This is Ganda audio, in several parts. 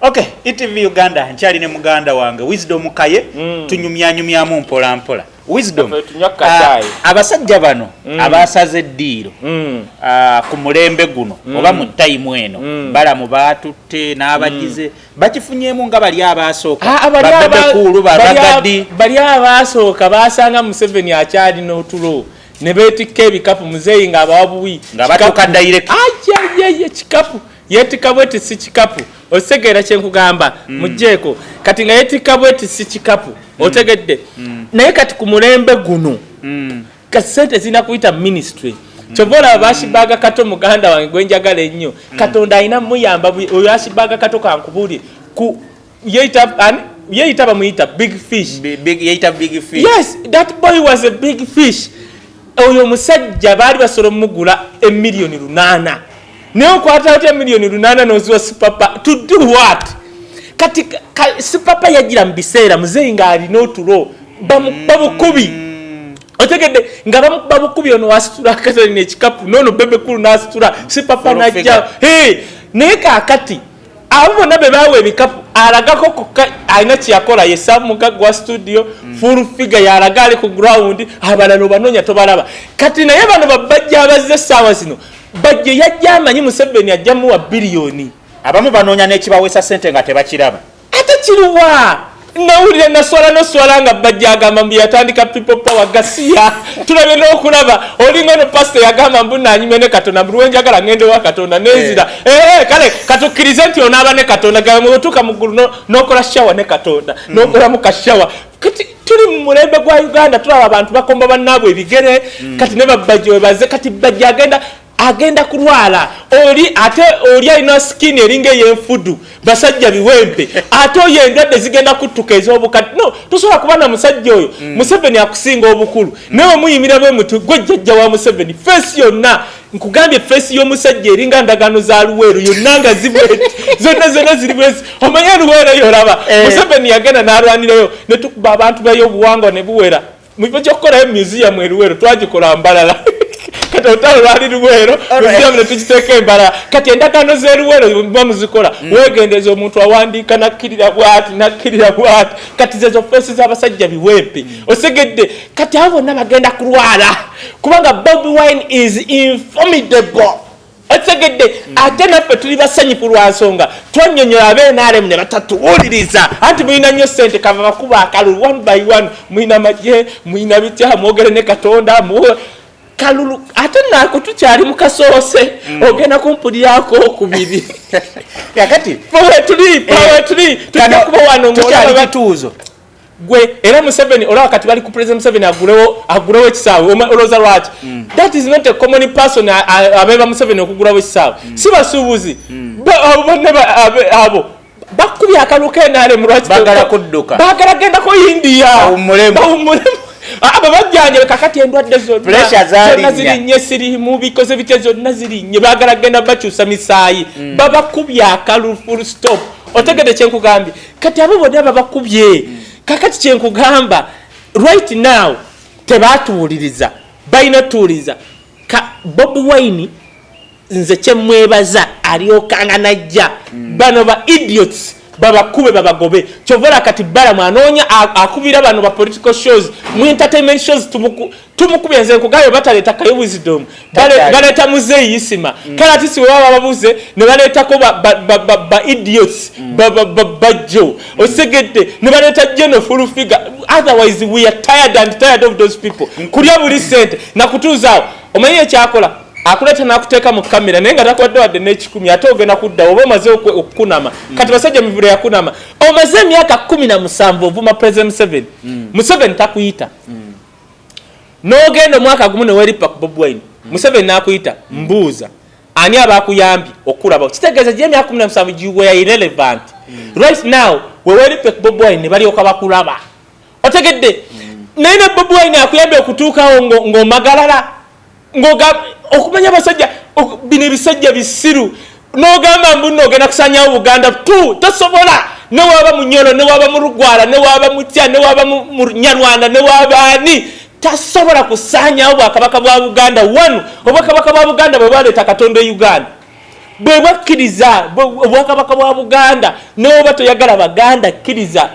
Okay, ITV Uganda nchali ne muganda wange Wisdom Kaye tunyumyanyumyamu mpola mpola. Wisdom abasajja bano abasaze ddiiro ku mulembe guno oba mu time eno bala mu batutte n'abagize bakifunyemu nga bali abasooka babekulu baragadi bali abasooka basanga Museveni akyali n'otulo ne beetikka ebikapu muzeeyi nga abawabuwi nga batuuka direct kikapu yetika bweti si kikapu osegera kyenkugamba mujjeeko kati nga yetika bweti si kikapu otegedde naye kati ku mulembe guno kasente zina kuyita ministry chobola bashibaga kato muganda wange gwenjagala ennyo katonda alina muyamba oyo ashibaga kato kankubuli ku yeita bamuyita big fish yeita big fish. Yes, that boy was a big fish. Oyo musajja bali basolo mugula emiliyoni 8 Neo kwata hote milioni 8 nozuwa Supapa to do what? Katika Supapa yagira mbisera muzeyi nga ali n'otulo bamukubi otegedde nga bamukubi ono wasitula katali n'ekikapu nono bebe kulu n'asitula Supapa najja naye kaakati abo bonna be baawa ebikapu alagako kokka alina kyeyakola yesabu mugagga wa studio full figure yalaga ali ku ground abalala obanonya tobalaba kati naye bano babajja abazze essaawa zino bajje yajja amanyi Museveni ajjamu wa biliyoni abamu banoonya n'ekibawesa sente nga tebakiraba ate kiruwa nawulira naswala nga bajja agamba mbu yatandika people power gasiya tulabe n'okulaba olinga no pastor yagamba mbu nanyume ne Katonda buli wenjagala ngende wa Katonda nezira kale katukkirize nti onaaba ne Katonda gawe mutuuka mu ggulu n'okola shawa ne Katonda n'okola mu kashawa kati tuli mu mulembe gwa Uganda tulaba abantu bakomba bannaabwe ebigere kati ne babajje webaze kati bajje agenda kulwala oli alina skin eringa y'enfudu basajja biwempe ate oyo endwadde zigenda kuttuka ez'obukati no tosobola kubana musajja oyo Museveni akusinga obukulu nawe muyimira bwe mutu gwe jjajja wa Museveni face yonna nkugambye face y'omusajja eringa ndagano za Luweero yonna nga zonna ziri bwezi omanye Luweero yoraba Museveni yagenda n'alwanirayo ne tukuba abantu bayo obuwangwa ne buwera mu kifo ky'okukolayo museum Luweero twagikola mbalala kati otalo lwali Luweero museum ne tukiteeka embalala kati endagaano z'Eluweero bamuzikola weegendeza omuntu awandiika nakkirira bw'ati kati zezo fesi z'abasajja biwempe osegedde kati abo bonna bagenda kulwala kubanga Bobi Wine is informidable osegedde ate naffe tuli basanyufu lwa nsonga twannyonnyola ab'NRM ne batatuwuliriza anti mulina nnyo ssente kava bakuba akalulu one by one mulina magye mulina bitya mwogere ne Katonda kalulu ate nako tukyali mu kasoose ogenda kumpulirako okubiri yakati powe tuli tunakuba wano tukyali batuuzo gwe era Museveni olaba kati bali ku President Museveni agulewo ekisaawe oloza lwaki that is not a common person abeba Museveni okugulawo ekisaawe si basuubuzi abo bakubya akaluka enaale mu lwaki bagala kudduka bagala genda ko India aba bajjanye kakati endwadde zonna zirinnye sirimu bikoze bitya zonna zirinnye bagala genda bakyusa misaayi babakubya akalu full stop otegede kyenkugambye kati abo bonna babakubye kakati kyenkugamba right now tebatuwuliriza balina tuwuliriza Bobi Wine nze kyemwebaza aliokanga najja bano ba idiots babakube babagobe chovola kati bala mwanoonya akubira bano ba political shows mu entertainment shows tumukubya nze kugayo bataleta kayo Wisdom baleta muzeeyi Isima kala tisi waba babuze ne baleta ko ba idiots bajo osegedde ne baleta General full figure otherwise we are tired of those people kulya buli sente na kutuuzaawo omanye kyakola akuleta nakuteeka mu kamera naye nga takwadde wadde n'ekikumi ate ogenda kudda oba omaze okukunama kati basajja mivule yakunama omaze emyaka 17 ovuma President Museveni takuyita n'ogenda omwaka gumu ne weeripa ku Bobi Wine Museveni n'akuyita mbuuza ani abakuyambye okulaba kitegeeza gye emyaka 17 giwe irrelevant right now weeripa ku Bobi Wine ne balyoka bakulaba otegedde naye ne Bobi Wine akuyambye okutuukawo ng'omagalala okumanya abasajja bino ebisajja bisiru n'ogamba mbu n'ogenda kusanyawo Buganda tosobola ne waba mu Nyolo ne waba mu Lugwala ne waba mu Tya ne waba mu Nyarwanda ne waba ani tasobola kusanyawo Bwakabaka bwa Buganda wanu Obwakabaka bwa Buganda bwe bwaleeta Katonda e Uganda bwe bakkiriza obwakabaka bwa Buganda n'oba toyagala Baganda kkiriza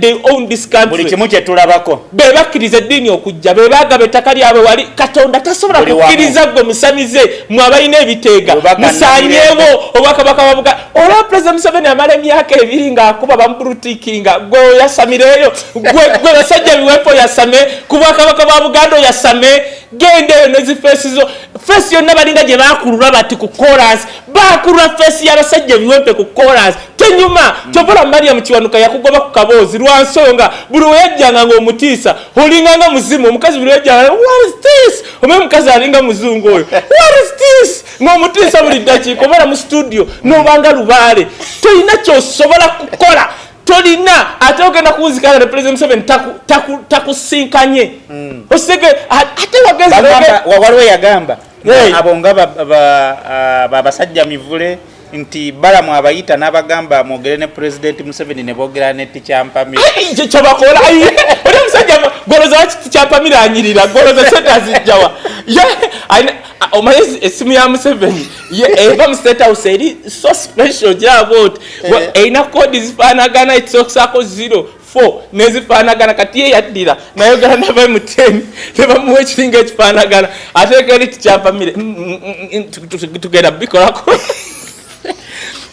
they own this country buli kimu kye tulabako be bakkiriza eddiini okujja be bagaba ettaka lyabwe wali Katonda tasobola kukkiriza gwe musamize mwabalina ebiteega musanyeewo obwakabaka bwa Buganda olwa President Museveni amala emyaka 2 ng'akuba bambrutikinga gwe yasamireeyo gwe basajja biwepo yasame ku bwakabaka bwa Buganda yasame gendeyo nezifeesizo feesi yonna balinga gye baakulula bati ku chorus baakulula feesi y'abasajja biwempe ku chorus tenyuma topola Mariam Kiwanuka yakugoba ku kaboozi lwa nsonga buli weyajjanga ng'omutiisa olinganga muzimu omukazi buli weyajjanga what is this omukazi alinga muzungu oyo what is this ng'omutiisa buli ddakiika obala mu studio n'obanga lubaale tolina ky'osobola kukola tolina ate ogenda kuwuzikana ne President Museveni takusinkanye osege ate waliwo yagamba abo nga babasajja mivule nti balamu abayita n'abagamba mwogere ne President Museveni ne boogera ne Tichampamira kye bakola oli omusajja goloza Tichampamira anyirira goloza sente azijjawa omanyi esimu ya Museveni eva mu State House eri so special gyabot erina kodi zifaanagana ekisokosako 04 nezifaanagana kati ye yaddira nayogera nava mu 10 nebamuwa ekiringa ekifaanagana ateeka eri Tichampamira tugenda bikolako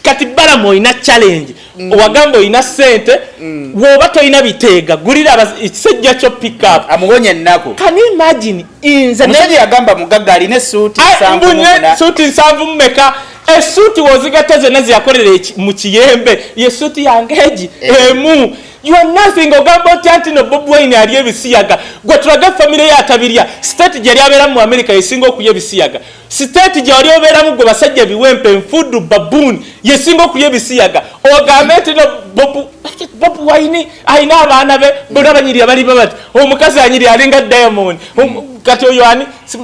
kati balamu oyina challenge owagamba oyina sente woba toyina biteega gulira ekisejja kyo pick up amuwonye ennaku can you imagine inze ne yagamba mugagga alina essuuti 7 mmeka essuuti wozigatta zonna ziyakolera mu kiyembe yessuuti yange egi emu you are nothing ogamba oti no Bob Wine ali ebisiyaga gwe tulaga family ya tabirya state gye lyabera mu America yesinga okuye ebisiyaga state gye wali obera mu gwe basajja biwempe nfudu baboon yesinga okuye ebisiyaga ogamba oti no Bob Wine aina abaana be bonna banyiri abali babati omukazi anyiri alinga Diamond kati oyo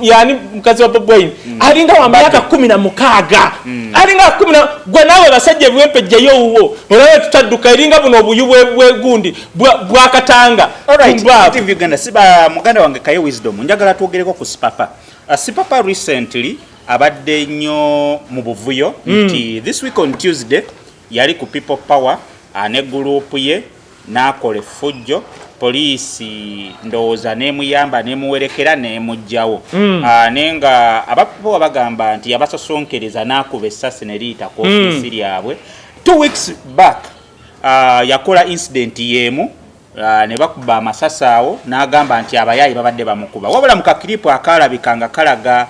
yani mukazi wa Bob Wine alinga wa myaka 16 alinga 10 gwe nawe basajja biwempe jjayo uwo olawe tutadduka iringa buno obuyubwe gundi bwakatanga TV Uganda siba muganda wange Kaye Wisdom njagala tuogereko ku Sipapa Sipapa recently abadde nnyo mu buvuyo nti this week on Tuesday yali ku People Power ane group ye nakole fujjo poliisi ndowooza nemuyamba nemuwerekera nemujjawo nenga abapo bagamba nti yabasosonkereza nakuba essasi neriita ku office lyabwe 2 weeks back yakola incident yemu ne bakuba amasasi awo n'agamba nti abayayi babadde bamukuba wabula mu kakiripo akalabikanga kalaga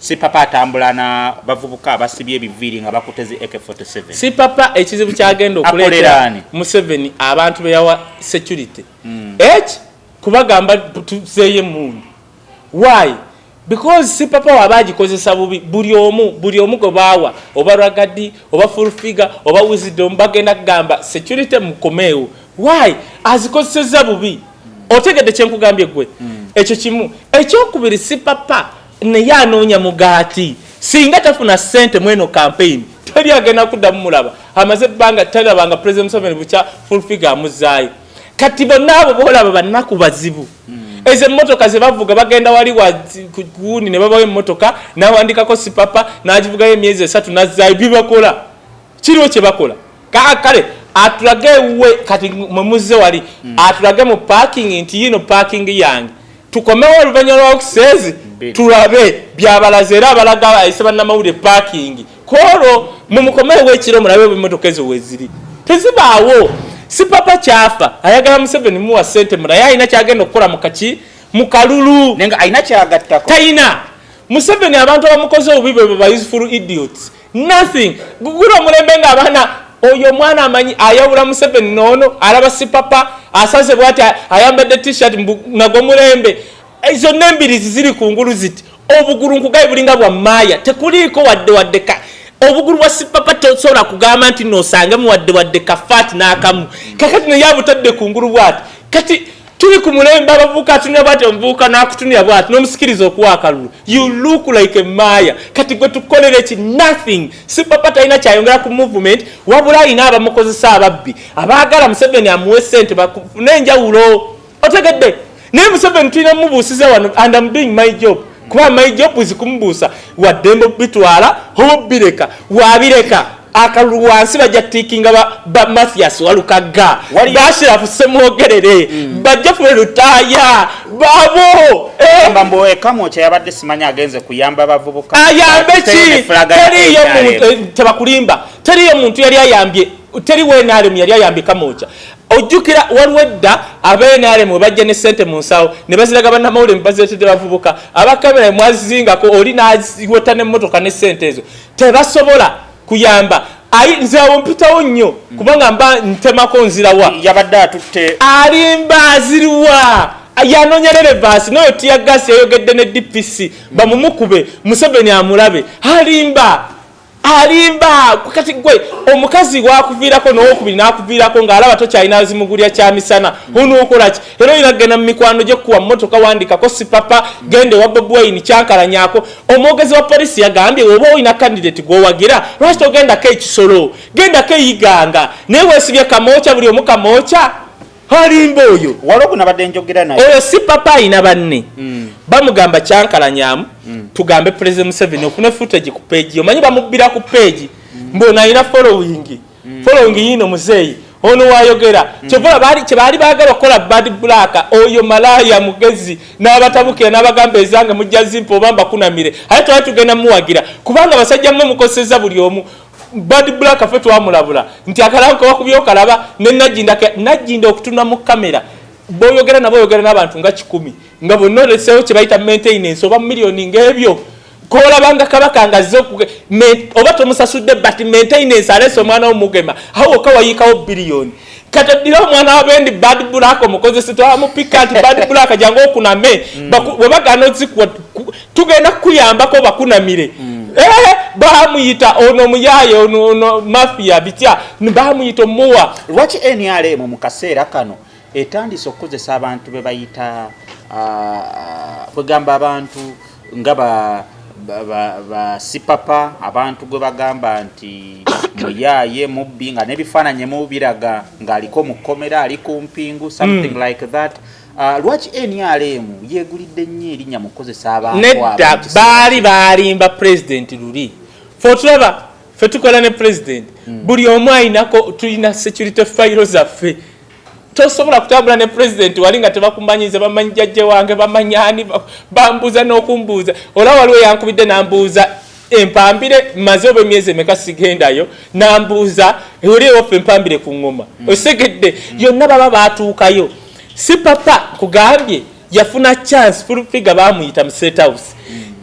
Sipapa atambulana bavubuka abasibye ebiviri nga bakuteze AK47 Sipapa ekizibu kyagenda okuleeta Museveni abantu beyawa security kubagamba tuzeye mundu why because Sipapa wabagikozesa bubi buli omu gobawa oba ragadi oba full figure oba wisdom bagenda kugamba security mukomeo why azikozesa bubi otegede kyenkugambye gwe ekyo kimu ekyokubiri Sipapa ne yanoonya mugati singa tafuna sente mweno campaign tali agenda kudda mulaba amaze banga talabanga President Museveni bucha full figure amuzaayi kati bonabo bolaba banaku bazibu eze motoka ze bavuga bagenda wali wa kuuni ne babawe motoka na wandikako Sipapa nagivuga emyezi 3 nazaayi bibakola kiriwo kye bakola kale atulage we kati mumuze wali atulage mu parking nti yino parking yange tukomewo oluvanyuma lw'okusezi tulabe byabalaze era abalaga ayisaba namawulire parking koro mumukomewo ekiro mulabe emmotoka ezo weziri tezibaawo Sipapa kyafa ayagala Museveni muwa sente mulaye ayina kyagenda okukola mu kalulu nenga ayina kyagattako tayina Museveni abantu abamukoze obubi bwe useful idiots nothing gugula omulembe nga abaana oyo mwana amanyi ayawula Museveni nono alaba Sipapa asaze bwati ayambadde t-shirt nago mulembe ezo nembirizi ziri kungulu ziti obuguru nkugaye bulinga bwa maya tekuliko wadde ka obuguru bwa Sipapa tosobola kugamba nti nosange mu wadde ka fat n'akamu kakati ne yabutadde kungulu bwati kati tuli ku mulembe abavuka atunya bwati omuvuka n'akutunya bwati n'omusikiriza okuwa akalulu you look like a maya kati gwe tukolere eki nothing Sipapa talina kyayongera ku movement wabula ayina abamukozesa ababbi abaagala Museveni amuwe sente bakufune enjawulo otegedde naye Museveni tulina mubuusize wano and I'm doing my job kuba mayijopuzi kumbuusa waddembo bitwala obireka wabireka akalulu wansi bajja tikinga ba Mathias Walukaga Bashirafu Semwogerere bajja fule lutaya babo mbambo Kamocha yabadde simanya agenze kuyamba bavubuka ayambe ki teriyo muntu tebakulimba teriyo muntu yali ayambye teri wenale yali ayambye Kamocha ojukira walwedda abenale mu bajja ne sente mu nsawo ne baziraga banna mawule mbazete bavubuka abakamera mwazinga ko oli naziwota ne motoka ne sente ezo tebasobola kuyamba ayi nzawo mpitawo nnyo kubanga mba ntemako nzirawa yabadde atutte alimba azirwa yanonyerere basi noyo tia gas yayogedde ne DPC bamumukube Museveni amulabe alimba kati gwe omukazi wakuvirako n'okubiri nakuvirako ng'alaba tokyalina azimugulya kyamisana ono okolaki era inagenda mu mikwano gye kuwa mmotoka wandikako sipapa gende wa Bobi Wine kyankalanyako omwogezi wa polisi yagambye oba oyina candidate gwowagira lwaki togendako ekisolo gendako eyiganga naye weesibye Kamocha buli omu Kamocha alimba oyo waliwo nabadde njogera naye oyo si papa ayina banne bamugamba kyankalanyamu tugambe President Museveni okune footage ku page omanyi bamubbira ku page mbona ayina following yino muzeeyi ono wayogera kyebali baagala okukola bad black oyo malaya mugezi n'abatabukira n'abagamba ezange mujja zimpa oba mbakunamire ate twali tugenda muwagira kubanga basajja mmwe mukoseza buli omu bad black afe twamulabula nti akalanko wakubyokalaba ne najinda okutuna mu kamera boyogera nabo yogera n'abantu nga 10 nga bonna lesewo kye bayita maintenance oba million ng'ebyo kolabanga kabaka ngazze oba tomusasudde but maintenance alese omwana w'omugema awo kawayikawo billion katadira omwana wabendi bad black omukozesa twamupika nti bad black jangu okuname webagana ozikuwa tugenda kuyambako bakunamire baamuyita ono muyaye ono mafia bitya baamuyita omuwa lwaki NRM mu kaseera kano etandise okukozesa abantu be bayita kwegamba abantu nga ba sipapa abantu gwe bagamba nti muyaye mubbi nga n'ebifaananyi mubiraga ng'aliko mu kkomera ali ku mpingu something like that lwaki NRM yegulidde nnyo erinnya mu kukozesa abantu nedda balimba president luli fotulaba fe tukola ne president buli omu ayinako tulina security file zaffe tosobola kutambula ne president wali nga tebakumanyiza bamanyi jjajje wange bamanyani bambuza n'okumbuuza olaba waliwo yankubidde nambuuza empambire maze oba emyezi emeka sigendayo nambuuza oliwo ffe empambire ku ngoma osegedde yonna baba baatuukayo si papa kugambye yafuna chance full figure bamuyita mu State House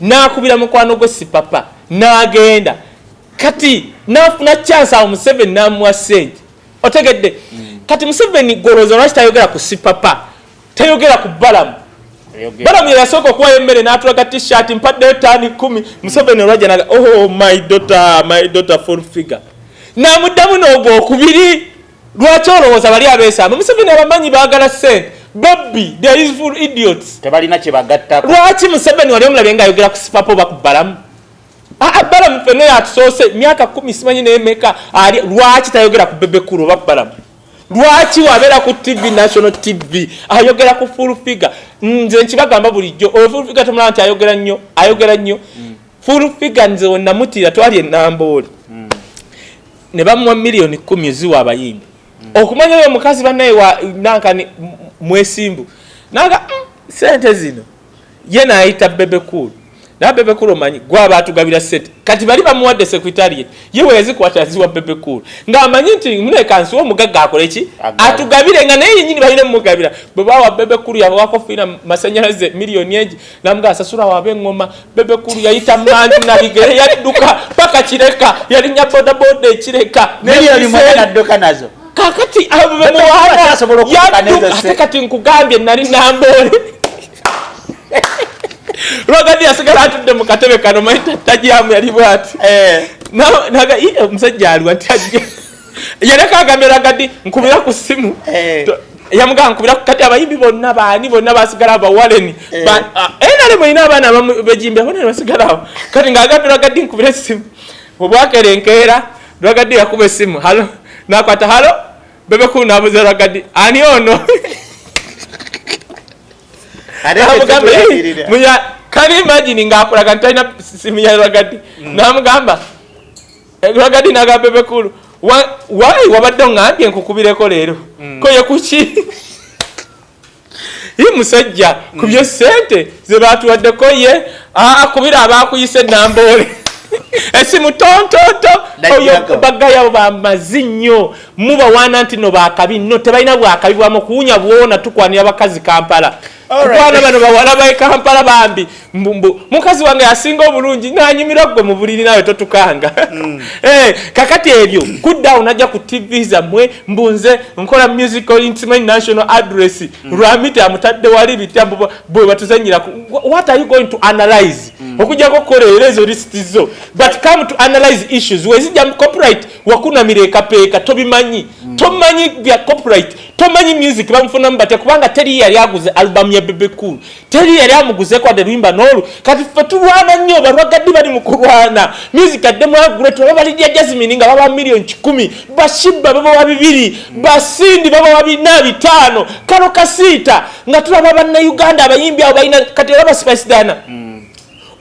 nakubira mukwano gwe si papa n'agenda kati nafuna chance awo Museveni namuwa sente otegedde kati Museveni goroza lwaki tayogera ku si papa tayogera ku Balamu Balamu yasooka okuwa emmere n'atulaga t-shirt mpaddeyo ttaani 10 Museveni olwajja naga oh my daughter full figure namuddamu n'ogwokubiri lwaki olowooza bali abeesamba Museveni abamanyi baagala sente Bobby they is full idiots tebalina kye bagattako lwaki Museveni wali omulabye ng'ayogera ku si papa oba ku Balamu Balamu fenna yatusoose myaka 10 simanyi n'emeka ali lwaki tayogera ku Bebe Cool oba ku Balamu lwaki wabeera ku TV national TV ayogera ku full figure nze nkibagamba bulijjo full figure tumulaba nti ayogera nnyo full figure nze wonnamutira twali enamboole ne bamuwa million 10 ziwa abayimbi okumanya oyo omukazi bannaye nankani mwesimbu naga sente zino ye naayita Bebe Cool na Bebe Cool omanyi gwa baatugabira sente kati bali bamuwadde secretariat ye weyazikwata ziwa Bebe Cool ng'amanyi nti mune kansi w'omugagga akola eki atugabire nga naye yennyini balina mumugabira bwe bawa Bebe Cool yawako fiina masanyalaze miliyoni engi namuga asasula wabe engoma Bebe Cool yayita manju nabigere yadduka paka kireka yalinya bodaboda ekireka miliyoni mwenda adduka nazo kakati abo bemuwaana ate kati nkugambye nali namboole Rogadi asigala atudde mu katebe kano mayita tajamu yali bwati naga omusajja aliwa nti ajja yaleka agambira Gadi nkubira ku simu yamuga nkubira kati abayimbi bonna basigala abawaleni era lemo ina abaana bejimbe bonna basigala kati ng'agambira Gadi nkubira simu obwakerenkeera Rogadi yakuba esimu halo nakwata halo Bebe Cool nabuze Rogadi ani ono Kali imagine ngakulaga ntalina simu ya Ragadi namugamba Ragadi naga Bebe Cool why wabadde ngambye nkukubireko leero koye kuki musajja kubyo sente ze batuwaddeko ye kubira abakuyise nambole esimu tontoto oyo bagaya bamazinyo muba wana nti no bakabi no tebalina bwakabi bwamo kuunya bwona tukwanira bakazi Kampala kubana bano bawala ba Kampala bambi mukazi wange asinga obulungi nanyumira gwe mu buliri nawe totukanga kakati ebyo kudda unajja ku TV zamwe mbunze nkola musical intimate national address Rwamiti amutadde wali bitambo bwe batuzanyira what are you going to analyze okujja ko kolerezo listizo but come to analyze issues wezija copyright wakuna mireka peka tobimanyi tomanyi bya copyright tomanyi music bamfuna mbate kubanga teri yali aguze album ya Bebe Cool teri yali amuguze kwa derimba nolu kati fatulwana nnyo barwagaddi bali mukulwana music ademu agure to bali dia Jasmine nga baba million 10 bashiba baba wa 2 basindi baba wa 5 kano kasita nga tulaba banna Uganda abayimbi abo balina kati baba Spice Dana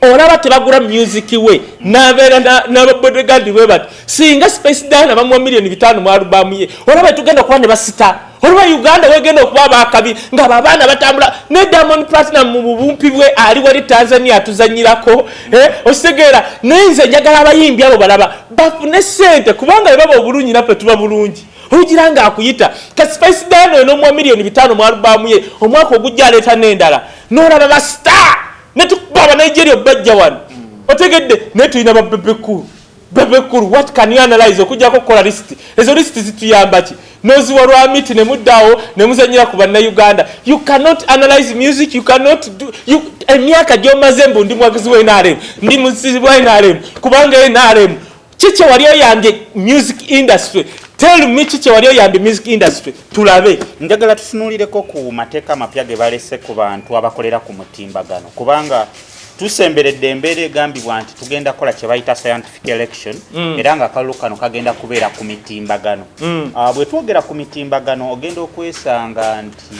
olaba tebagura music we nabera na bodyguard we bat singa Spice Dana bamwa million 5 mu album ye olaba tugenda kwa ne basita olaba Uganda wegenda okuba bakabi nga babana batambula ne Diamond Platinum mu bumpi bwe ali wali Tanzania atuzanyirako osegera nenze njagala abayimbi abo balaba bafune sente kubanga baba obulungi nafe tuba bulungi ojiranga akuyita ka Spice Dana no mu million 5 mu album ye omwaka ogujja aleta nendala n'olaba ba star netukubaba Nigeria bajja wano otegedde netuyina ba Bebe Cool what can you analyze okujja ko kola list ezo list zituyamba ki nozi wa Rwamiti ne muddawo ne muzanyira ku banna Uganda you cannot analyze music you cannot do you emyaka gyomaze mbu ndi mwagizi we NRM ndi musizi we NRM kubanga NRM chiche waliyo yambye music industry tell me chiche waliyo yambye music industry tulabe njagala tufunulireko ku mateeka mapya ge balese ku bantu abakolera ku mutimbagano kubanga tusemberedde embeera egambibwa nti tugenda kola kye bayita scientific election era nga akalulu kano kagenda kubeera ku mitimbagano bwe twogera ku mitimbagano ogenda okwesanga nti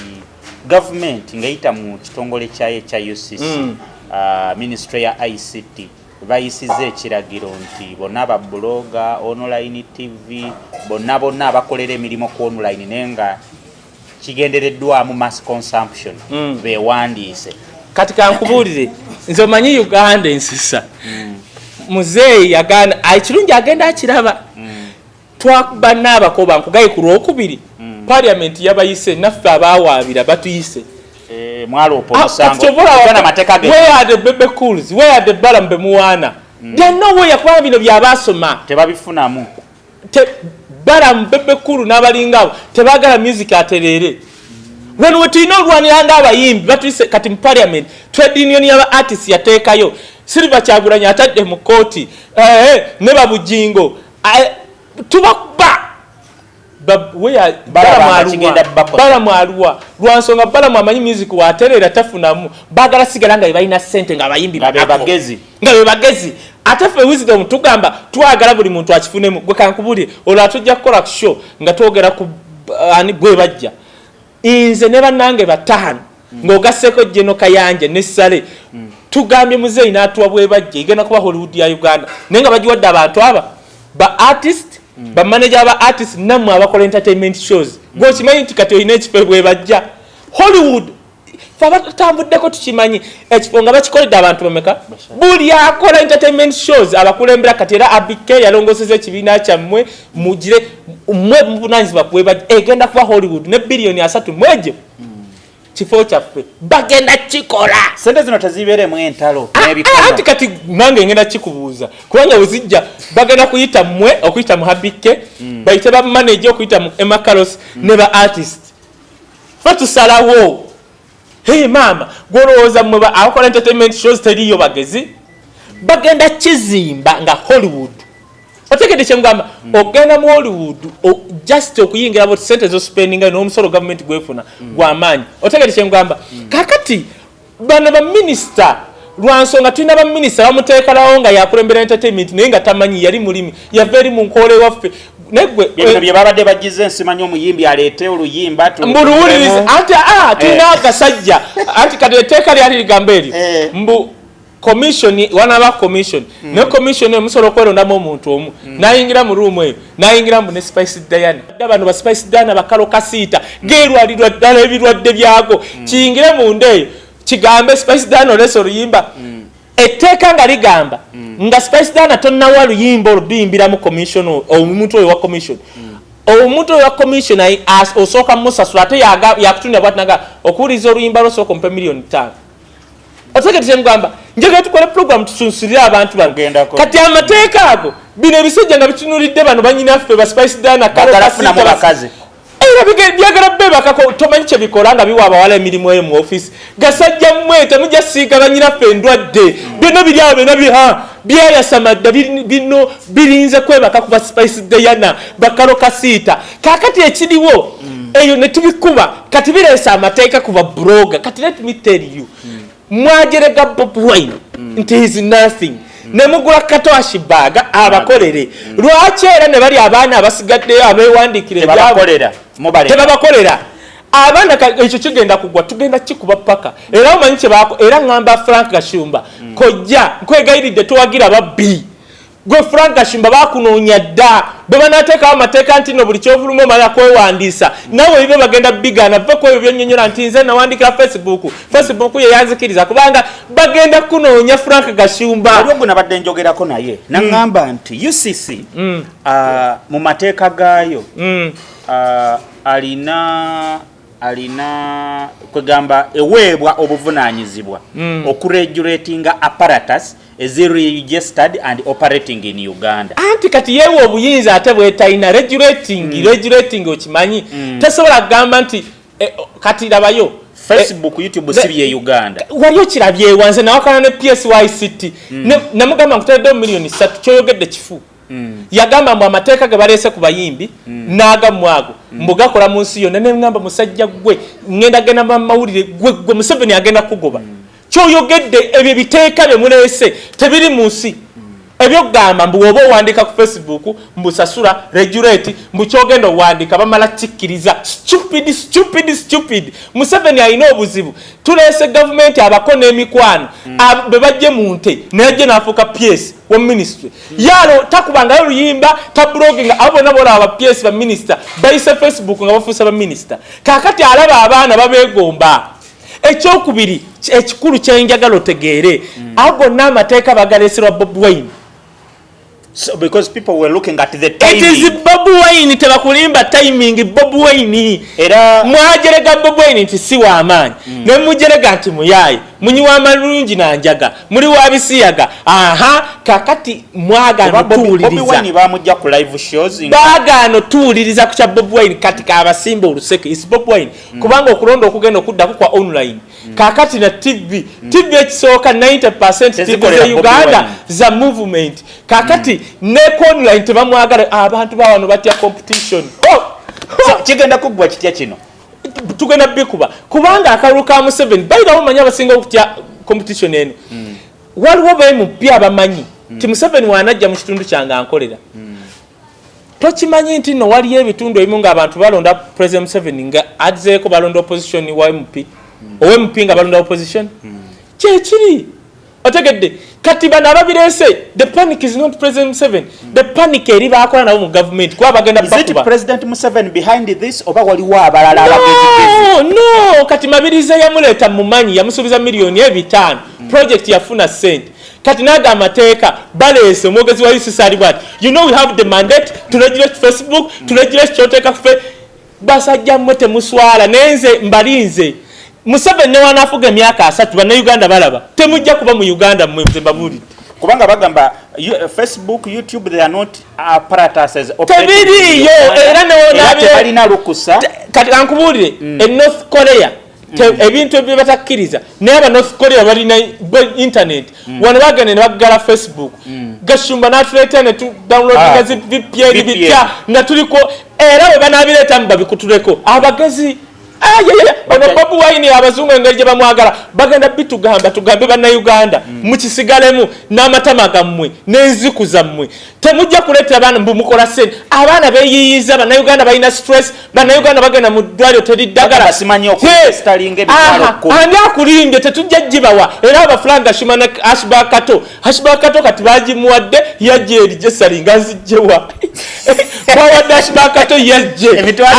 gavumenti ng'eyita mu kitongole kyayo ekya UCC ministry ya ICT bayisize ekiragiro nti bonna ba bloga online TV bonna abakolera emirimu ku online nenga kigendereddwamu mass consumption bewandiise kati kankubulire nze omanyi Uganda ensisa muzeeyi yagana ekirungi agenda akiraba twakuba n'abakoba nkugaye ku Lwokubiri parliament yabayise naffe abawaabira batuyise mwalopo musango bana mateka ge where are the Bebe Cools where are the Balambe Muwana they know where kwa bino byabasoma tebabifunamu Balambe Bebe Cool n'abalingabo tebagala music aterere when we tino rwaniranga abayimbi batuyise kati mu parliament trade union y'aba artists yateekayo Silver Kyagulanyi atadde mu kooti ne babujingo tubakuba balamwaluwa lwansonga balamu amanyi music waterera tafunamu bagala sigala nga balina sente nga abayimbi bagezi nga bagezi ate fe wisdom tugamba twagala buli muntu akifunemu gwe kankubulire olwo atujja kukola ku show nga twogera ku ani gwe bajja inze ne bannange batano ng'ogasseko Jeno Kayanja ne Sale tugambye muzeeyi n'atuwa bwe bajja igenda kuba Hollywood ya Uganda naye nga bagiwadde abantu aba ba artist ba manager ba artist namwe abakola entertainment shows go kimanyi nti kati oyina ekifo bwe bajja Hollywood faba tambuddeko tukimanyi ekifo nga bakikoledde abantu bameka buli akola entertainment shows abakulembera kati era Abike yalongoseza ekibiina kyammwe mugire mwe muvunanyizibwa bwe bajja egenda kuba Hollywood ne billion 3 mwejo kifo kyaffe bagenda kikola sente zino tezibeeremu entalo n'ebikono ati kati nange ngenda kikubuuza kubanga wezijja bagenda kuyita mmwe okuyita mu Habike bayite ba manager okuyita mu Emma Carlos ne ba artist fatusalawo hey mama golowooza mmwe abakola entertainment shows teriyo bagezi bagenda kizimba nga Hollywood otegedde kyengamba ogenda mu Hollywood just okuyingira bot sente zo spending nga n'omusolo government gwefuna gw'amaanyi otegedde kyengamba kakati bano ba minister lwansonga tulina ba minister bamuteekalawo nga yakulembera entertainment naye nga tamanyi yali mulimi yava eri mu nkole waffe negwe bye babadde bagize ensimanyi omuyimbi aleete oluyimba mbuluwuliriza anti tulina akasajja anti kati etteeka lyali ligamba eryo mbu commission wanaba commission ne commission emusolo kwerondamu omuntu omu nayingira mu room eyo nayingira mu ne Spice Diana abantu ba Spice Diana bakalo kasiita gerwalirwa ddala ebirwadde byago kiyingire mu ndeyo kigambe Spice Diana oleso luyimba etteeka nga ligamba nga Spice Diana tonnawa luyimba oludimbira mu commission omuntu oyo wa commission omuntu oyo wa commission osooka musasula ate yakutunda bwatinaga okuwuliza oluyimba losooka ompe $5 million otegete mugamba njagala tukole program tusunsulira abantu bagenda kati amateeka ago bino ebisajja nga bitunulidde bano banyinaffe ba Spice Diana kalafuna mu bakazi era byagala bebakako tomanyi kye bikola nga biwa abawala emirimu eyo mu office gasajja mwete mujja siiga banyinaffe endwadde byonna biri awo byonna byayasamadda bino birinze kwebaka ku ba Spice Diana bakalo kasiita kakati ekiriwo eyo ne tubikuba kati bireesa amateeka ku ba blogger kati let me tell you mwajerega Bob Wine nti is nothing nemugula katoashi baga abakolere lwaki era ne bali abaana abasigaddeyo abewandikire tebabakolera abaana ekyo kigenda kugwa tugenda kikuba paka era omanyi kyebako era ngamba Frank Gashumba kojja nkwegayiridde tuwagira babbi gwe Frank Gashumba bakunoonya dda bwe banateekawo amateeka nti no buli kyovuluma omala kwewandisa nawe bibe bagenda bigana va ku ebyo byonnyonnyola nti nze nawandikira Facebook ye yanzikiriza kubanga bagenda kunoonya Frank Gashumba olwo gwe nabadde njogerako naye naŋŋamba nti UCC mu mateeka gaayo alina kwegamba eweebwa obuvunaanyizibwa okuregulatinga apparatus is registered and operating in Uganda. Anti kati yewe obuyinza ate bwetaina regulating okimanyi tasobola gamba nti kati labayo Facebook YouTube sibiye Uganda waliyo kirabye wanze nawakana ne PSYCT namugamba nkutedde $3 million kyoyogedde kifu yagamba mbu amateeka ge balese ku bayimbi naga mwago mbugakola mu nsi yonna ne ngamba musajja gwe ngenda genda mawulire gwe Museveni agenda kugoba kyoyogedde ebyo biteeka bye mulese tebiri mu nsi ebyo gamba mbu oba owandika ku Facebook mbusasula regulate mbukyogenda owandika bamala kikkiriza stupid Museveni alina obuzibu tulese government abako n'emikwano be bajje mu nte najje nafuuka PS wa ministry yalo takubangayo luyimba tabloginga abo nabola aba PS ba minister bayise Facebook nga bafuusa ba minister kakati alaba abaana babegomba ekyokubiri ekikulu kyenjagala otegeere ago n'amateeka bagalesera Bob Wine. So because people were looking at the timing. It is Bob Wine tebakulimba timing Bob Wine era mwajerega Bob Wine nti si wa amaanyi ne mujerega nti muyaye munyiwa amalungi nanjaga muri wabisiyaga kakati mwagano tuuliriza Bob Wine bamujja ku live shows bagano tuuliriza ku kya Bob Wine katika abasimba oluseke is Bob Wine kubanga okulonda okugenda okudda kwa online kakati na TV ekisooka 90% TV za Uganda za movement kakati ne online tebamwagala abantu bawano batya competition so kigenda kugwa kitya kino tugenda bikuba kubanga akalulu ka Museveni bayirawo manya abasinga okutya competition eno waliwo bemupya abamanyi ti Museveni wanajja mu kitundu kyange ankolera tokimanyi nti no waliyo ebitundu ebimu nga abantu balonda President Museveni nga adzeeko balonda opposition wa MP OMP nga balonda opposition kyekiri otegedde kati bana babirese the panic is not President Museveni the panic eri bakola nabo mu government kwa bagenda bakuba is it President Museveni behind this oba waliwo abalala abagezi no kati mabirize yamuleta mumanyi yamusubiza milioni 5 project yafuna sente kati naga amateeka balese omwogezi wa UCC bwati you know we have the mandate to regulate Facebook to regulate kyoteka kufe basajja mwete muswala nenze mbalinze Museveni ne wanafuga emyaka 3 bana Uganda balaba temujja kuba mu Uganda mwemze babuli kubanga bagamba Facebook YouTube they are not apparatuses operating era ne balina lukusa kati ankubulire North Korea ebintu ebyo batakkiriza naye aba North Korea balina internet wana bagane ne bagala Facebook Gashumba n'atuleeta ne tu download VPN bitya nga tuliko era we banabireta mbabikutuleko abagezi ono Bobi Wine abazungu engeri gye bamwagala bagenda bitugamba tugambe bannayuganda mukisigalemu n'amatama gammwe n'enziku zammwe temujja kuleetera abaana mbumukola sente abaana beeyiyiza bannayuganda balina stress bannayuganda bagenda mu ddwaliro teriddagala ani akulimbye tetujja gibawa era abafulanga shumana ashbakato kati bagimuwadde yajja eri gyesalinga nzijjewa bawadde ashbakato yajje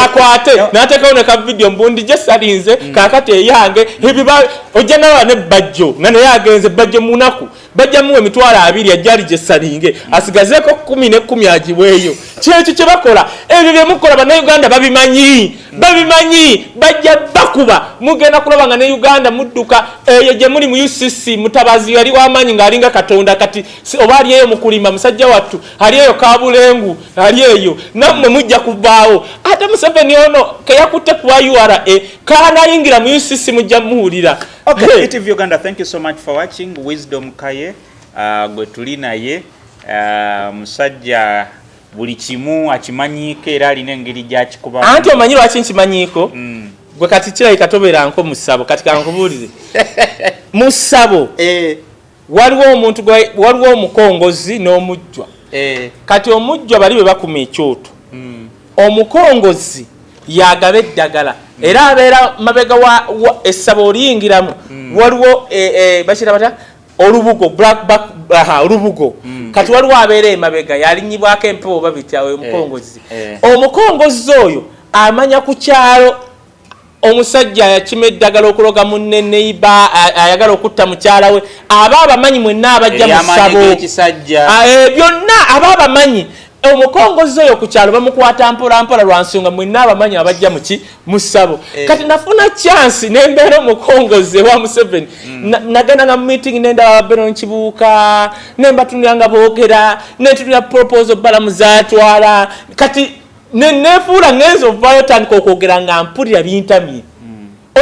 akwate n'ateekawo ne ka video mbundi gyesalinze kakati eyange ebiba ojja nawa ne bajjo nga naye agenze bajjo munaku bajja muwe emitwalo 2 ajjali gyesalinge asigazeeko 10 agiweeyo kyekyo kye bakola ebyo bye mukola bannayuganda babimanyi bajja bakuba mugenda kulaba nga ne Uganda mudduka eyo gye muli mu UCC Mutabazi yali w'amaanyi ng'alinga Katonda kati oba ali eyo mu kulima musajja wattu ali eyo Kabulengu ali eyo nammwe mujja kuvaawo ate Museveni ono keyakutte ku URA kaanayingira mu UCC mujja muwulira. Okay, TV Uganda, thank you so much for watching. Wisdom Kaye gwe tuli naye musajja buli kimu akimanyiiko era alina engeri gy'akikuba. Anti omanyi lwaki nkimanyiiko? Gwe kati kirabika tobeera nko mu ssabo kati kankubuulire. Mu ssabo waliwo omukongozi n'omujjwa. Kati omujjwa bali bwe bakuma ekyoto. Omukongozi yagaba eddagala era abeera mabega wa essabo oliyingiramu waliwo bakira bata olubugo olubugo kati waliwo abeera emabega yalinyibwako empewo babityawe omukongozi. Omukongozi oyo amanya ku kyalo omusajja yakima eddagala okuloga munne neiba ayagala okutta mukyala we aba abamanyi mwenna abajja mu ssabo byonna aba abamanyi omukongozi oyo ku kyalo bamukwata mpola lwa nsonga mwenna abamanyi abajja mu ssabo. Kati nafuna chance nembeera omukongozi wa Museveni nagenda nga mu meeting nenda Benon Kibuuka nembatunira nga boogera netunira proposal balamu zaatwala kati nefuula ngenza ovaayo tandika okwogera nga mpulira bintamye.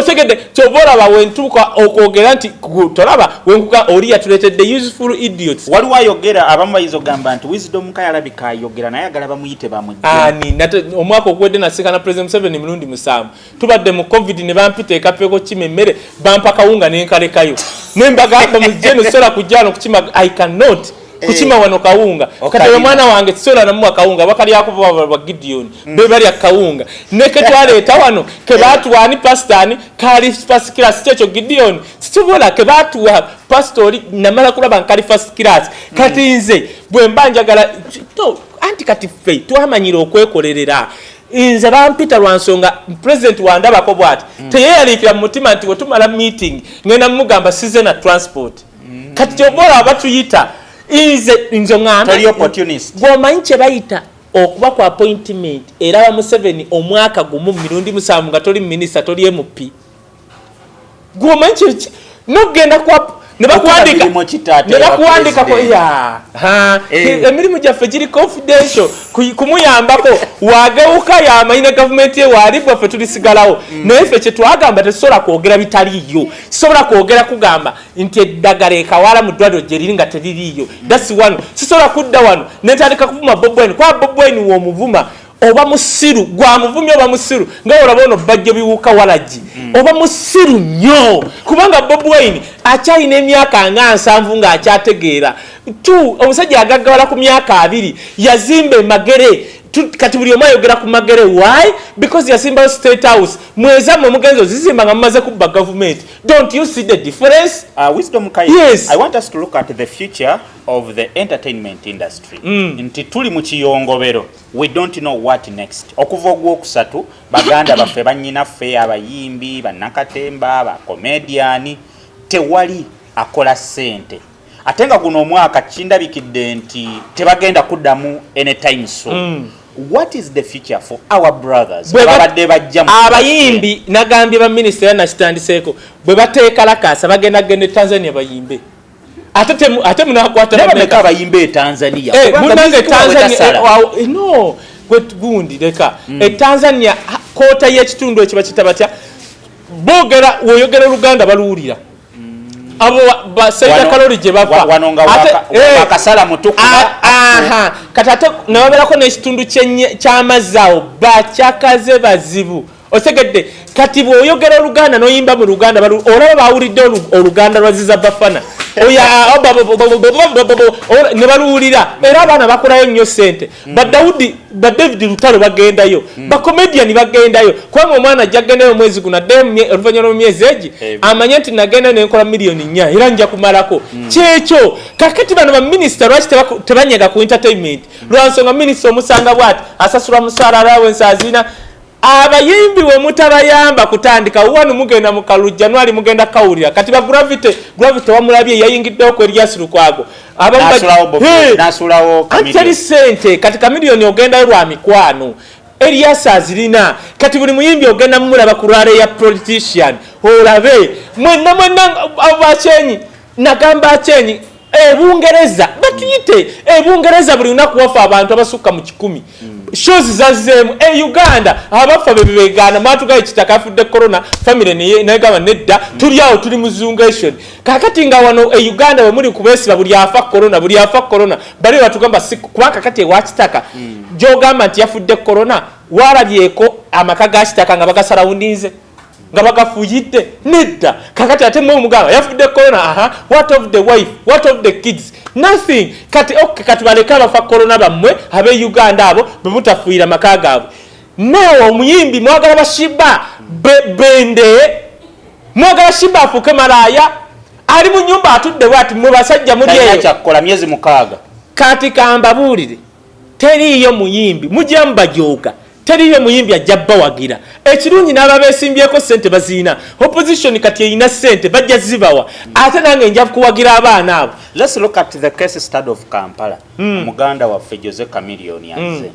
Otegedde kyobola bawentuka okwogera nti tolaba wenkuka oli yatuleetedde useful idiots. Waliwo ayogera abamu bayinza ogamba nti Wisdom Kaye alabika ayogera naye agala bamuyite bamujje. Omwaka ogwedde nasikana President Museveni mirundi 7 tubadde mu COVID ne bampita ekapeko kima emmere bampa kawunga nenkalekayo nembagamba mujje nosola kujjano kukima I cannot kuchima wano kawunga kati mwana wange tsola namu kawunga bakali yako ba Gideon bebali akawunga neke twaleta wano ke batu wani pastani kali first class checho Gideon situbola ke batu wa pastori namala kulaba nkali first class kati nze bwe mbanjagala to anti kati fe twamanyira okwekolerera inze bampita lwansonga president wandaba ko bwati teyali mutima nti wetumala meeting ngena mugamba season transport kati kyobola abatuyita inzo ngamba tali opportunist goma inche bayita okuba kwa appointment era wa Museveni omwaka gumu mirundi 7 nga toli minister toli MP goma inche no genda kwa nebakuwandika ko emirimu gyaffe giri confidential kumuyambako wagewuka yamayina gavumenti ye waalibwa ffe tulisigalawo naye ffe kye twagamba tetusobola kwogera bitaliiyo sisobola kwogera kugamba nti eddagala ekawala mu ddwaliro gye liri nga teririiyo that's one sisobola kudda wano netandika kuvuma Bobi Wine kwa Bobi Wine w'omuvuma oba musiru gwa muvumyo oba musiru nga olaba ono bajjo biwuka walaji oba musiru nnyo kubanga Bobi Wine akyalina emyaka nga 7 nga akyategeera tu omusajja agaggawala ku myaka 2 yazimba Magere kati buli omu ayogera ku Magere why because yasimba State House mweza mu mugenzo zizimba nga mumaze kubba government don't you see the difference? Wisdom Kaye, yes. I want us to look at the future of the entertainment industry. Nti tuli mu kiyongobero we don't know what next. Okuva ogwokusatu baganda baffe bannyinaffe abayimbi bannakatemba ba comedian tewali akola sente ate nga guno omwaka kindabikidde nti tebagenda kuddamu anytime soon. What is the future for our brothers babadde bajja abayimbi nagambye ba minister na kitandiseeko bwe bateeka lakasa bagenda gende Tanzania bayimbe ate munakwata nabameka abayimbe Tanzania munange Tanzania no gundi leka Tanzania kota y'ekitundu ekiba kitabatya bogera woyogera Luganda baluulira abo basajja kalori je bava wanonga wakasala mutuku katate nababerako n'ekitundu ky'amazaawo bakyakaze bazibu osegedde kati bw'oyogera Oluganda n'oyimba mu Luganda olaba baawulidde Oluganda lwaziza Bafana ne baluwulira era abaana bakolayo nnyo ssente ba David Lutalo bagendayo ba comedian bagendayo kubanga omwana ajja gendayo omwezi guno adde oluvannyuma lw'emyezi egi amanye nti nagendayo nenkola miliyoni 4 era nja kumalako kyekyo kakati bano baminisita lwaki tebanyega ku entertainment lwansonga minisita omusanga bwati asasula musaala we nsazina abayimbi we mutabayamba kutandika wano mugenda mu January mugenda kawulira kati ba gravity wamulabye yayingiddeho ku Elias Lukwago nasulawo kamilioni sente kati kamilioni ogenda lwa mikwano Elias azirina kati buli muyimbi ogenda mumulaba ku rale ya politician olabe mwenna abachenyi nagamba achenyi Bungereza batuyite Bungereza buli lunaku wafa abantu abasukka mu 10 shows zazzemu Uganda abafa bebegana matugaye kitaka afudde corona family ne gaba nedda tuli awo tuli muzungation kakati nga wano Uganda we muri kubesiba buli afa corona bali batugamba kubaka kati wakitaka jogamba nti yafudde corona walabyeko amaka gashitaka nga bagasarawundinze nga bagafuyite nedda kakati ate mu muganga yafudde corona what of the wife what of the kids nothing kati baleka bafa corona bamwe abe Uganda abo bemutafuira makaga abo nawo omuyimbi mwagala bashiba bende mwagala shiba afuke malaya ali mu nyumba atudde bwati mu basajja muri eyo kyakola myezi 6 kati kambabulire teriyo muyimbi mujamba joga teriyo muyimbi ajabba wagira ekirungi n'ababesimbyeko sente bazina opposition kati eyina sente bajja zibawa ate nange nja kuwagira abaana abo. Let's look at the case study of Kampala. Muganda wa Jose Chameleon yanze.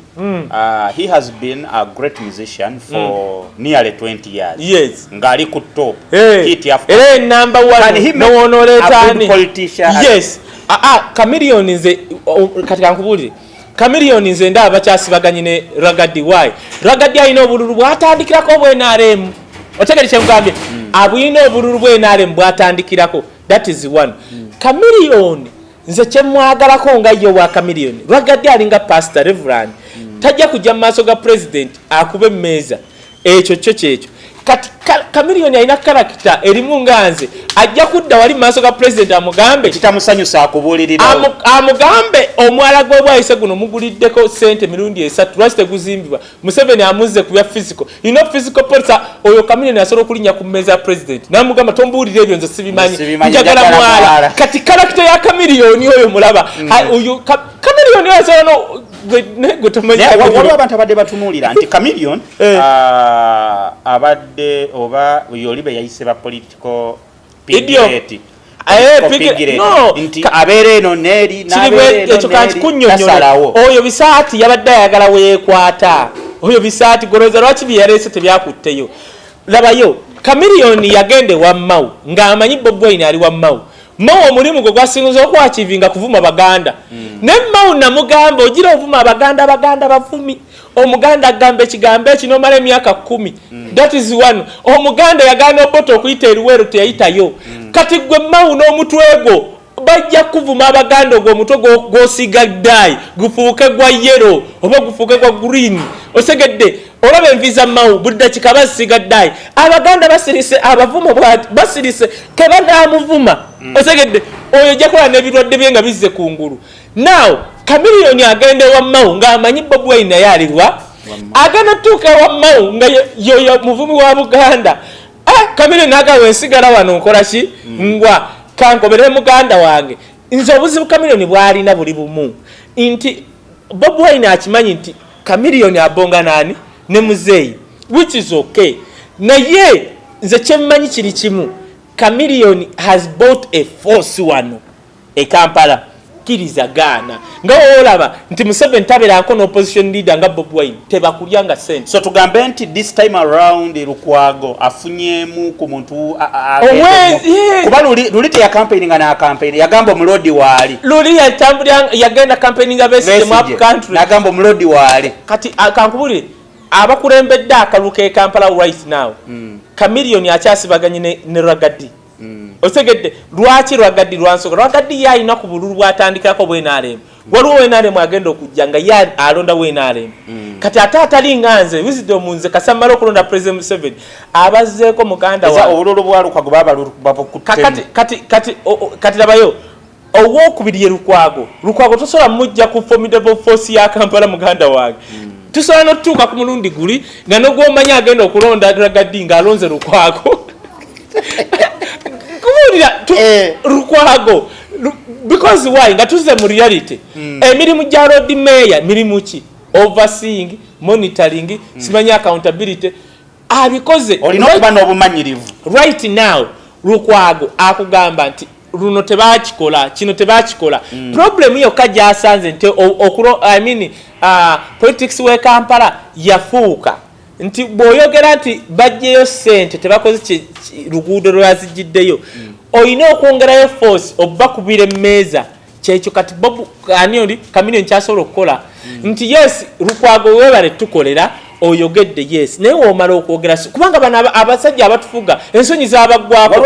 He has been a great musician for nearly 20 years. Yes. Ngali ku top. Hit after. Number 1. No one letani. Politician. Yes. Chameleon nze katika nkubulire. Chameleon nze ndaba kyasibaganye ne Ragadi why. Ragadi ayina obululu bwatandikirako bwenarem. Otegereche mugambye. Abuyina obululu bwenarem bwatandikirako. That is one. Chameleon nze kyemwagalako nga yo wa Chameleon. Ragadi alinga pastor reverend. Tajja kujja maaso ga president akube mmeza. Ekyo kyekyo. Kati Chameleon ayina character erimu nganze ajja kudda wali maaso ga president amugambe kitamusanyusa akubulirira amugambe omwala gwe bwayise guno muguliddeko sente mirundi 3 lwasite guzimbibwa Museveni amuze ku ya physical physical police oyo Chameleon asoro kulinya ku meza president namugamba tombulire ebyo nze sibimanyi njagala mwala kati character ya Chameleon oyo mulaba oyo Chameleon yazana no waliwo abantu abadde batunulira nti Chameleon abadde oba yolibe yayise ba political pigireti nti abeere eno neri oyo bisaati yabadde ayagala weekwata oyo bisaati goroza lwaki byeyalese tebyakutteyo labayo Chameleon yagende wa Mau ng'amanyi Bobi Wine ali wa Mau omulimu gwe gwasinze okwachivinga kuvuma Baganda ne Mau namugamba ogira ovuma Abaganda bavumi omuganda agambe kigambe kino male myaka 10 that is one omuganda yagana oboto okuyita eriwero teyayitayo kati gwe Mau n'omutwego bajja kuvuma Abaganda ogwo omutwe gwosiga dai gufuuke gwa yellow oba gufuuke gwa green osegedde olaba enviza Mau budda kikabasiga dai Abaganda basirise abavuma basirise kebanda muvuma osegedde oyo jakola nebirwadde byenga bizze kungulu now Chameleon agende wa Mau ng'amanyi Bobi Wine yalirwa agana tuka wa Mau nga yo muvumi wa Buganda Chameleon nagawe nsigala wano nkola ki ngwa kankobere muganda wange nze obuzibu Chameleon bwalina buli bumu nti Bobi Wine akimanyi nti Chameleon abonga nani ne muzeyi which is okay naye nze kyemmanyi kiri kimu Chameleon has bought a force wano e Kampala kiriza Ghana nga olaba nti Museveni taberako no opposition leader nga Bobi Wine tebakulyanga sente so tugambe nti this time around Lukwago afunyemu ku muntu kuba lulite ya campaigning na campaign yagamba mulodi wali luli yatambulya yagenda campaigning abese mu up country nagamba mulodi wali kati akankubulire abakulembedde akaluke Kampala right now Chameleon akyasibaganye ne Ragadi osegedde lwaki Ragadi lwansoga Ragadi yalina ku bululu bwatandikako bwenaremu waliwo NRM agenda okujja nga ya alonda we NRM kati atali nganze Wisdom nze kasamala okulonda President Museveni abazzeeko muganda wa obululu bwa Lukwago babakutemu kati labayo owokubiri Lukwago tosobola mujja ku formidable force ya Kampala muganda wange tusobola notuuka ku mulundi guli nga nogwomanya agenda okulonda Ragadi nga alonze Lukwago kubulira Lukwago because why nga tuze mu reality emirimu gya road mayor mirimu ki overseeing monitoring simanya accountability abikoze olina okuba n'obumanyirivu right now Lukwago akugamba nti runo tebakikola kino tebakikola problem yokka gyasanze nti politics we Kampala yafuuka nti bw'oyogera nti bajjeyo sente tebakoze luguudo lwazijjiddeyo oyina okwongerayo force oba kubira emmeeza kyekyo kati Bob Kanioni Chameleone kyasobola okukola nti yes Lukwago webale tukolera oyogedde yes naye womala okwogera kubanga bano abasajja abatufuga ensonyi zabagwako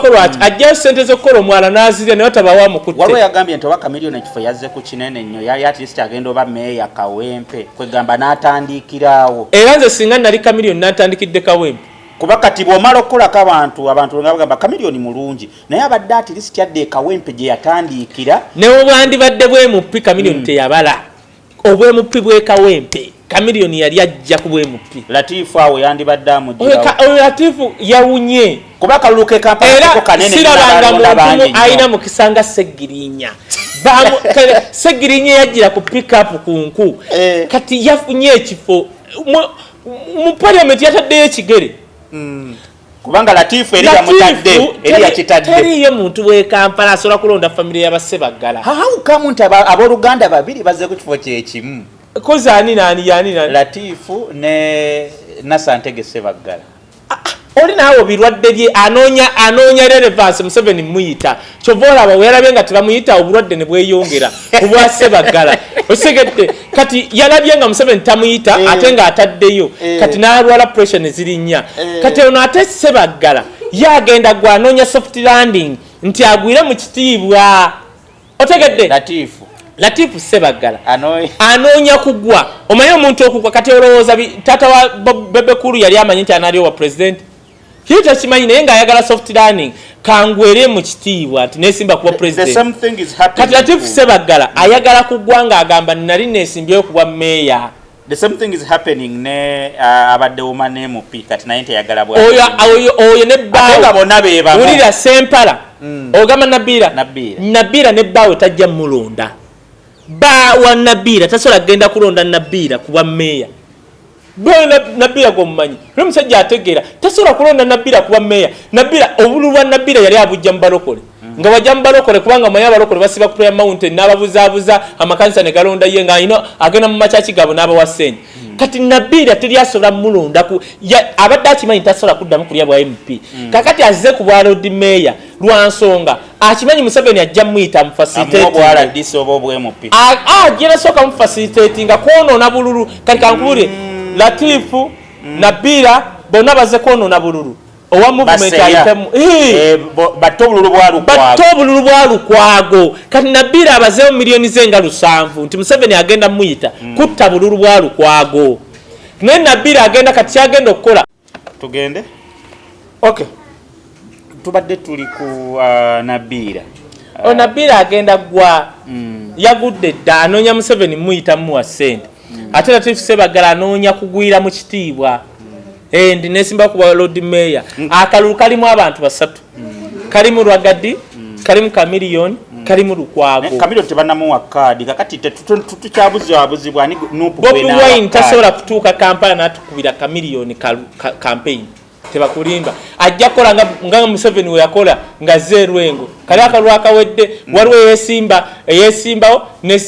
lwaki ajjayo sente z'okukola omwala n'azirya naye tabawa mukutte waliwo yagambye nti oba Chameleone ekifo yazze ku kinene nnyo yali at least agenda oba meeya Kawempe kwegamba n'atandikiraawo era nze singa nali Chameleone n'atandikidde Kawempe kuba kati bw'omala okukolako abantu nga bagamba Chameleone mulungi naye abadde at least yadde Kawempe gye yatandiikira ne bwandibadde bwemupi Chameleone teyabala obwemupi bwe Kawempe Chameleone yali ajja ku bwemupi Latifu awo yandibadde amugirawo Latifu yawunye kuba kaluluke Kampala ko kanene sirabanga muntu ayina mukisanga Segirinya Segirinya yajira ku pick up kunku kati yafunye ekifo mu parliament yataddeyo ekigere kubanga Latifu eri yakitadde teriyo muntu we Kampala asobola kulonda family y'Abasebaggala hawukamu nti abooluganda babiri bazze ku kifo kyekimu koza ani Latifu ne Nasantege Sebaggala oli naawe birwadde bye anoonya relevance Museveni muyita kyovola abawerabye nga tebamuyita obulwadde ne bweyongera kubwa Sebaggala osegedde kati yalabye nga Museveni tamuyita ate nga ataddeyo kati n'alwala pressure ne zirinnya kati ono ate Sebaggala yagenda gwe anoonya soft landing nti agwire mu kitiibwa otegedde Latifu Sebaggala anoonya kugwa omanyi omuntu okugwa kati olowooza tata wa Bebe Kulu yali amanyi nti anali wa president kiri takimanyi naye ng'ayagala soft landing kangwere mu kitiibwa nti neesimba kuba president kati Latifu Sebaggala ayagala kugwa ng'agamba nali neesimbyeyo kuba meeya the same thing is happening ne abadde uma ne MP kati naye teyagala bwa oyo ne bawo wulira Sempala ogamba Nabira ne bawo tajja mulonda wa Nabira tasobola genda kulonda Nabira kuba meeya Nabira gomumanyi musajja ategeera tasobola kulonda Nabira kuba meeya Nabira obululu bwa Nabira yali abujja mu balokole nga wajja mu balokole kubanga amanyi abalokole basiba ku Prayer Mountain n'ababuzaabuza amakanisa ne galonda ye nga ayina agenda mu makyaki gaabo n'abawa ssente kati Nabira teri asobola mulonda abadde akimanyi tasobola kuddamu kulya bwa MP kakati azze ku bwa Lord Mayor lwa nsonga akimanyi Museveni ajja muyita mu facilitating ajja soka mu facilitating nga kwonoona bululu kati kankubule Latifu Nabira bonna bazze kwonoona bululu owa movement ayitamu bato obululu bwa Lukwago kati Nabira abazeewo miliyoni zenga 7 nti Museveni agenda muyita kutta bululu bwa Lukwago naye Nabira agenda kati kyagenda okukola tugende tubadde tuli ku Nabira Nabira agenda gwa yagudde dda anoonya Museveni muyita muwa ssente ate Latifu Sebaggala anoonya kugwira mu kitiibwa ndi nesimba kuba Lord Mayor akalulu kalimu abantu basatu kalimu Rwagadi kalimu Chameleone kalimu Lukwago Chameleone tebanamuwa kadi kakati tukyabuzibwa ni nupu Bobi Wine tasobola kutuuka Kampala n'atukubira Chameleone campaign tebakulimba ajja kola nga Museveni we yakola nga zerwengo kali akalulu akawedde waliwo eyesimbawo ne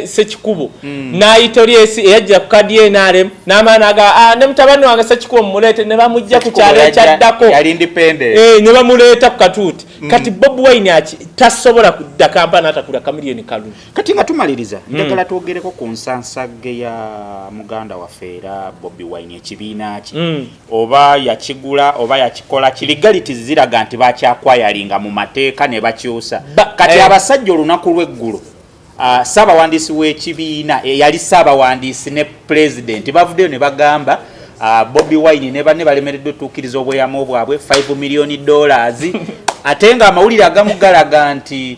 Sekikubo n'ayitori eyajja ku kadi y'NRM n'amaana aga ne mutabani wange Sekikubo mumuleete ne bamujja ku kyalo ekyaddako yali independent ne bamuleeta ku katuuti kati Bobi Wine tasobola kudda Kampala n'atakula Chameleone kalulu kati nga tumaliriza njagala twogereko ku nsansagge ya muganda waffe era Bobi Wine ekibiina ki oba yakigula oba yakikola kiligaliti ziraga nti bakyakwayalinga mu mateeka ne bakyusa kati abasajja olunaku lw'eggulu Ssaabawandiisi w'ekibiina yali ssaabawandiisi ne president bavuddeyo ne bagamba Bobi Wine ne banne balemereddwa otuukiriza obweyamo bwabwe $5 million ate nga amawulire agamu galaga nti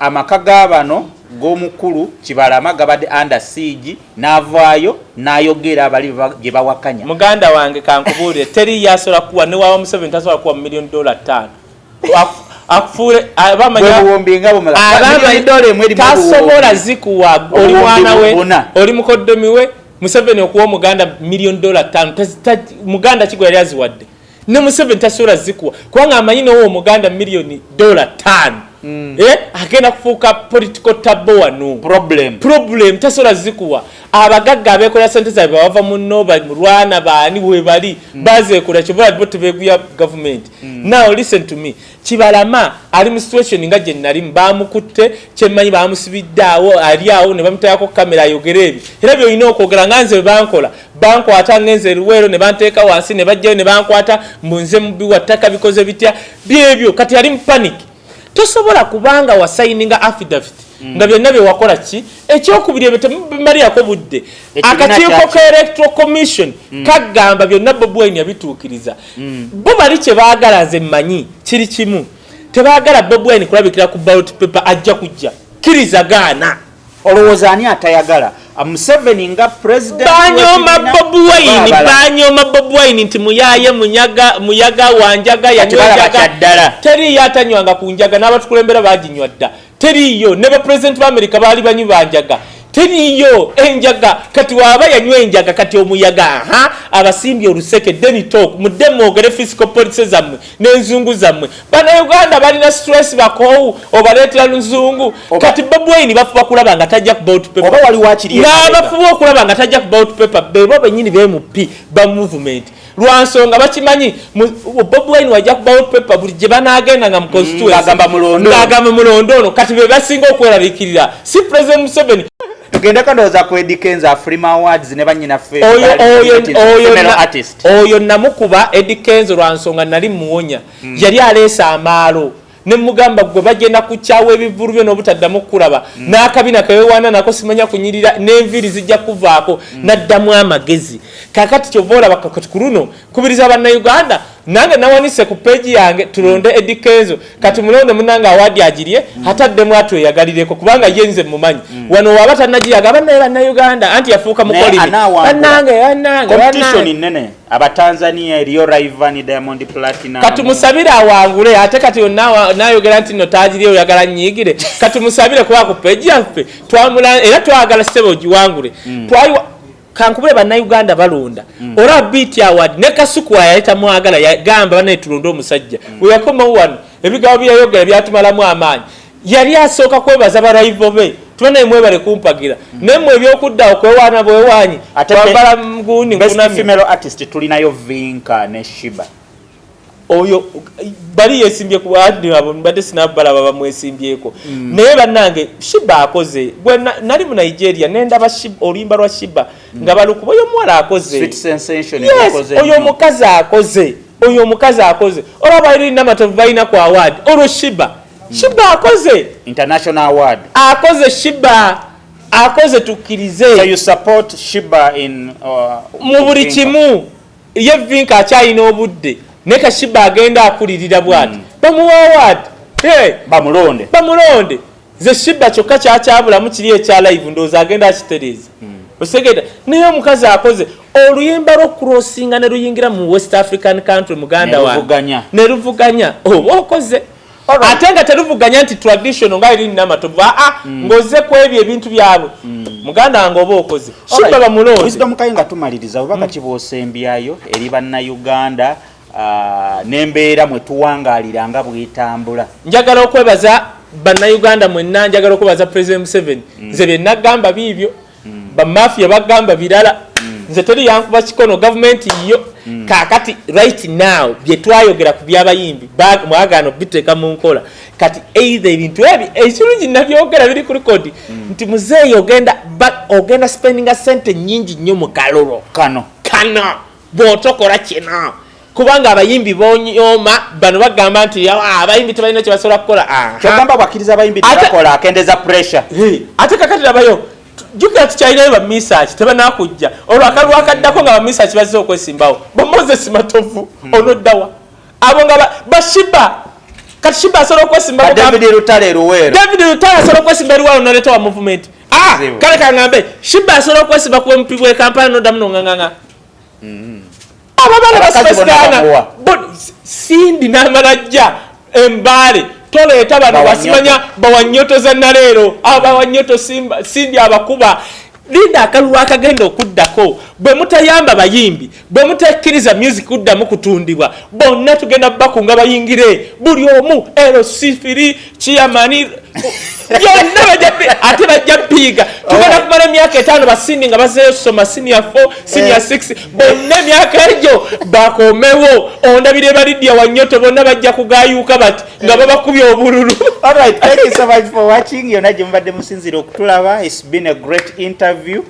amaka g'abano g'omukulu Kibalama gabadde under siege n'avaayo n'ayogera abali gye bawakanya. Muganda wange kankubuulire teri yasobola kuwa ne wawa Museveni tasobola kuwa $5 million akufure abamanya tasobola zikuwa oli mwana we oli mukoddomi we Museveni okuwa Muganda $5 million Muganda kigo yali aziwadde ne Museveni tasobola zikuwa kubanga amanyi n'owo Muganda $5 million agenda kufuuka political taboo wano problem tasobola zikuwa abagagga abekola sente zaabwe bava mu Nova Mulwana baani we bali bazeekola kyobola bo tebeeguya government. Now listen to me, Kibalama ali mu situation nga gye nali bamukutte kyemmanyi bamusibidde awo ali awo ne bamutayako kamera ayogere ebi era byolina okwogera nga nze bankola bankwata ngenze Luweero ne banteeka wansi ne bajjayo ne bankwata mbunze mubi wattaka bikoze bitya byebyo kati ali mu panic. Tosobola kubanga wasaininga affidavit nga byonna bye wakola ki ekyokubiri ebyo temubimalirako budde akakiiko ka electoral commission kagamba byonna Bobi Wine yabituukiriza bo bali kye baagala nze mmanyi kiri kimu tebaagala Bobi Wine kulabikira ku ballot paper ajja kujja kirizagaana olowooza ani atayagala Museveni nga president banyoma Bobi Wine nti muyaye muyaga wanjaga yanywaga teri yatanywanga kunjaga n'abatukulembera baginywa dda teriyo ne ba president ba America bali banyu banjaga teriyo enjaga kati waba yanywa enjaga kati omuyaga abasimbi oluseke deni talk mudemo ogere physical police zamwe n'enzungu zamwe bana Uganda bali na stress bakowu obaletera nzungu kati Bobi Wine bafuba kulaba nga tajja ku ballot paper oba wali wakiriye bafuba kulaba nga tajja ku ballot paper bebo benyini be MP ba movement lwansonga bakimanyi Bobi Wine wajja ku ballot paper buli gye banagenda nga mu constituency agamba mulondo ono kati be basinga okwerabikirira si president Museveni tugenda kandoza ku Eddie Kenzo Freema Awards ne banyina fe oyo namukuba Eddie Kenzo lwansonga nali muwonya yali aleesa amaalo ne mugamba gwe bagenda kuchawe ebivuru byo n'obutaddamu kulaba n'akabina kawewana nako simanya kunyirira n'enviri zijja kuvaako naddamu amagezi kakati kyovola bakakati kuruno kubiriza abanna Uganda nange nawanise ku page yange tulonde Eddie Kenzo kati mulonde munanga awadi agiriye hataddemu atweyagalireko kubanga yenze mumanyi wano wabata nagiyaga abanna Uganda anti yafuuka mukolimi banange competition nene Abatanzania eriyo Rayvanny Diamond Platinum kati musabira awangule ate kati nayogera nti no tajiri oyagala nyigire kati musabire kuba ku page yaffe twamula era twagala sebo giwangule twayiwa kankubule banna Uganda balonda ora beat award ne Kasuku ayita mwagala yagamba bane tulonda omusajja uyakoma wano ebigawo byayogera byatumalamu amaanyi yali asooka kwebaza barayivo be tubone mwebale kumpagira nemwe byokudda okwewana bwewanyi atambala mguni kuna female artist tulinayo Vinka ne Shiba oyo bali yesimbye ku adi abo mbade sinabala baba mwesimbyeko naye bannange Shiba akoze gwe nali mu Nigeria nenda ba Shiba olimba lwa Shiba nga balukuba oyo mwala akoze sweet sensation akoze oyo mukazi akoze olaba iri namatovu baina ku award oro Shiba akoze international award akoze Shiba akoze tukirize so you support Shiba in mu buli kimu ye Vinka akyalina obudde neka Shiba agenda akulirira bwati bamuwa award bamulonde ze Shiba kyokka kyakyabula mu kiri ekya live ndoza agenda akitereza osegeda naye omukazi akoze oluyimba lw'okurosinga ne luyingira mu West African country Muganda wange ne luvuganya okoze ate nga teruvuganya nti traditional nga eri namatovu ngoze ku ebyo ebintu byabwe Muganda wange oba okoze Shiba bamulonde wisdom kayenga tumaliriza obaka kibosembyayo eri banna Uganda nembeera mwe tuwangalira nga bwetambula njagala okwebaza banna Uganda mwenna njagala okwebaza President Museveni nze bye nagamba bibyo ba mafia bagamba birala nze teri yankuba kikono government yo kakati right now bye twayogera ku byabayimbi mwagano biteka mu nkola kati either ebintu ebi ekirungi nabyogera biri ku record nti muzeeyi ogenda spending a sente nyingi nnyo mu kalolo kano bw'otokola kino kubanga abayimbi bonyoma bano bagamba nti abayimbi tebalina kye basobola kukola. Kyogamba bakkiriza abayimbi tebakola akendeza pressure. Ate kakati labayo jukira tukyalinayo ba research tebanakujja olwakalu akaddako nga ba research bazze okwesimbawo bo Moses Matovu onoddawa abo nga bashiba kati shiba asobola okwesimbawo David Rutale Ruwero asobola okwesimba Ruwero noleta wa movement kale kangambe shiba asobola okwesimba ku MP bwe Kampala noddamu nonganganga ababala basipesitana sindi n'amalajja embale toleeta bano basimanya bawanyoto za naleero abawanyoto sindi abakuba linda akalu akagenda okuddako bwe mutayamba bayimbi bwe mutakkiriza music kuddamu kutundibwa bonna tugenda bakunga bayingire buli omu LC3 Chiamani yonna ate bajja piga tugenda kumala emyaka 5 basindi nga bazeeyo soma senior 4 senior 6 bonna emyaka egyo bakomewo ondabire balidia wanyoto bonna bajja kugayuka bati nga babakubye obululu. All right, thank you so much for watching. Yonna gye mbadde musinzira okutulaba. It's been a great interview.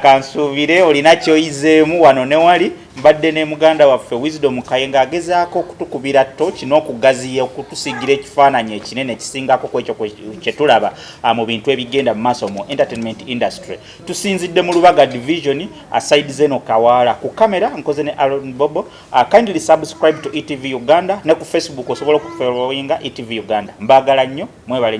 Kansuubire olina kyoyizeemu wano ne wali mbadde ne muganda waffe Wisdom Kayenga agezaako okutukubira tochi n'okugaziya okutusigira ekifaananyi ekinene kisingako kwekyo kye tulaba mu bintu ebigenda mu maaso mu entertainment industry. Tusinzidde mu Lubaga division aside Zeno Kawala ku kamera nkoze ne Aaron Bobo. Kindly subscribe to ETV Uganda ne ku Facebook osobola okufollowinga ETV Uganda. Mbagala nnyo mwebale.